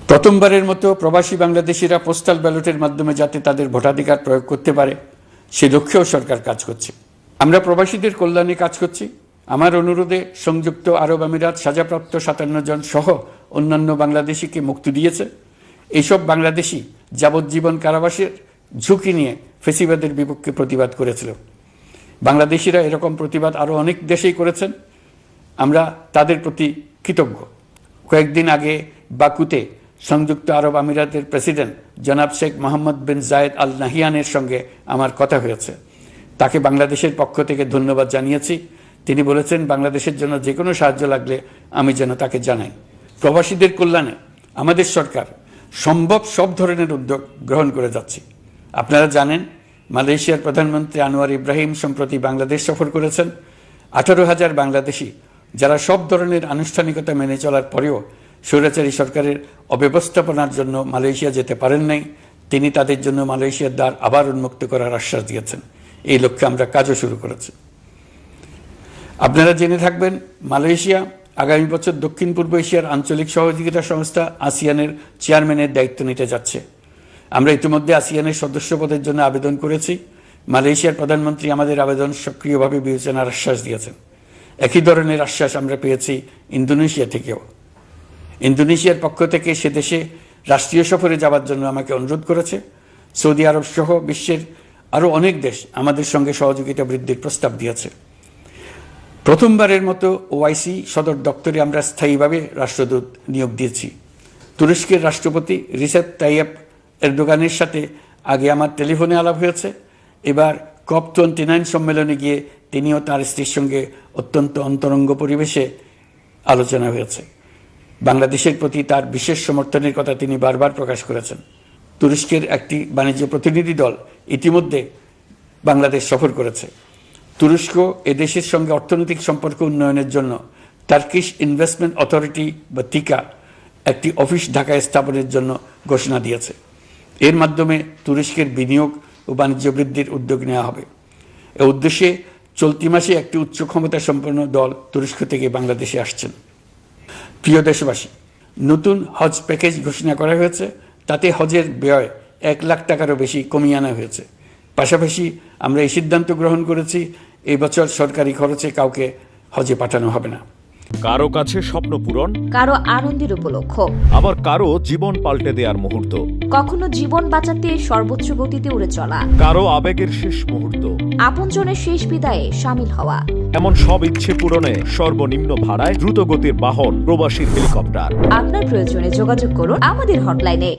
প্রথমবারের মতো প্রবাসী বাংলাদেশিরা পোস্টাল ব্যালটের মাধ্যমে যাতে তাদের ভোটাধিকার প্রয়োগ করতে পারে সে লক্ষ্যেও সরকার কাজ করছে। আমরা প্রবাসীদের কল্যাণে কাজ করছি। আমার অনুরোধে সংযুক্ত আরব আমিরাত সাজাপ্রাপ্ত 57 জন সহ অন্যান্য বাংলাদেশিকে মুক্তি দিয়েছে। এইসব বাংলাদেশি যাবজ্জীবন কারাবাসের ঝুঁকি নিয়ে ফেসিবাদের বিপক্ষে প্রতিবাদ করেছিল। বাংলাদেশিরা এরকম প্রতিবাদ আরও অনেক দেশেই করেছেন। আমরা তাদের প্রতি কৃতজ্ঞ। কয়েকদিন আগে বাকুতে সংযুক্ত আরব আমিরাতের প্রেসিডেন্ট জনাব শেখ মোহাম্মদ বিন জায়েদ আল নাহিয়ানের সঙ্গে আমার কথা হয়েছে। তাকে বাংলাদেশের পক্ষ থেকে ধন্যবাদ জানিয়েছি। তিনি বলেছেন বাংলাদেশের জন্য যে কোনো সাহায্য লাগলে আমি যেন তাকে জানাই। প্রবাসীদের কল্যাণে আমাদের সরকার সম্ভব সব ধরনের উদ্যোগ গ্রহণ করে যাচ্ছে। আপনারা জানেন মালয়েশিয়ার প্রধানমন্ত্রী আনোয়ার ইব্রাহিম সম্প্রতি বাংলাদেশ সফর করেছেন। 18,000 বাংলাদেশি যারা সব ধরনের আনুষ্ঠানিকতা মেনে চলার পরেও স্বৈরাচারী সরকারের অব্যবস্থাপনার জন্য মালয়েশিয়া যেতে পারেন নাই, তিনি তাদের জন্য মালয়েশিয়ার দ্বার আবার উন্মুক্ত করার আশ্বাস দিয়েছেন। এই লক্ষ্যে আমরা কাজও শুরু করেছি। আপনারা জেনে থাকবেন মালয়েশিয়া আগামী বছর দক্ষিণ পূর্ব এশিয়ার আঞ্চলিক সহযোগিতা সংস্থা আসিয়ানের চেয়ারম্যানের দায়িত্ব নিতে যাচ্ছে। আমরা ইতিমধ্যে আসিয়ানের সদস্যপদের জন্য আবেদন করেছি। মালয়েশিয়ার প্রধানমন্ত্রী আমাদের আবেদন সক্রিয়ভাবে বিবেচনার আশ্বাস দিয়েছেন। একই ধরনের আশ্বাস আমরা পেয়েছি ইন্দোনেশিয়া থেকেও। ইন্দোনেশিয়ার পক্ষ থেকে সে দেশে রাষ্ট্রীয় সফরে যাওয়ার জন্য আমাকে অনুরোধ করেছে। সৌদি আরব সহ বিশ্বের আরও অনেক দেশ আমাদের সঙ্গে সহযোগিতা বৃদ্ধির প্রস্তাব দিয়েছে। প্রথমবারের মতো ওআইসি সদর দপ্তরে আমরা স্থায়ীভাবে রাষ্ট্রদূত নিয়োগ দিয়েছি। তুরস্কের রাষ্ট্রপতি রিসেপ তাইয়েপ এরদোগানের সাথে আগে আমার টেলিফোনে আলাপ হয়েছে। এবার COP29 সম্মেলনে গিয়ে তিনিও তার স্ত্রীর সঙ্গে অত্যন্ত অন্তরঙ্গ পরিবেশে আলোচনা হয়েছে। বাংলাদেশের প্রতি তার বিশেষ সমর্থনের কথা তিনি বারবার প্রকাশ করেছেন। তুরস্কের একটি বাণিজ্য প্রতিনিধি দল ইতিমধ্যে বাংলাদেশ সফর করেছে। তুরস্ক এদেশের সঙ্গে অর্থনৈতিক সম্পর্ক উন্নয়নের জন্য টার্কিশ ইনভেস্টমেন্ট অথরিটি বা তিকা একটি অফিস ঢাকায় স্থাপনের জন্য ঘোষণা দিয়েছে। এর মাধ্যমে তুরস্কের বিনিয়োগ ও বাণিজ্য বৃদ্ধির উদ্যোগ নেওয়া হবে। এ উদ্দেশ্যে চলতি মাসে একটি উচ্চ ক্ষমতা সম্পন্ন দল তুরস্ক থেকে বাংলাদেশে আসছেন। প্রিয় দেশবাসী, নতুন হজ প্যাকেজ ঘোষণা করা হয়েছে। তাতে হজের ব্যয় 1 লাখ টাকারও বেশি কমিয়ে আনা হয়েছে। পাশাপাশি আমরা এই সিদ্ধান্ত গ্রহণ করেছি এই বছর সরকারি খরচে কাউকে হজে পাঠানো হবে না। কারো কাছে স্বপ্ন পূরণ, কারো আনন্দের উপলক্ষ, আবার কারো জীবন পাল্টে দেওয়ার মুহূর্ত, কখনো জীবন বাঁচাতে সর্বোচ্চ গতিতে উড়ে চলা, কারো আবেগের শেষ মুহূর্ত, আপনজনের শেষ বিদায়ে শামিল হওয়া। এমন সব ইচ্ছে পূরণে সর্বনিম্ন ভাড়ায় দ্রুত গতির বাহন প্রবাসীর হেলিকপ্টার। আপনার প্রয়োজনে যোগাযোগ করুন আমাদের হটলাইনে।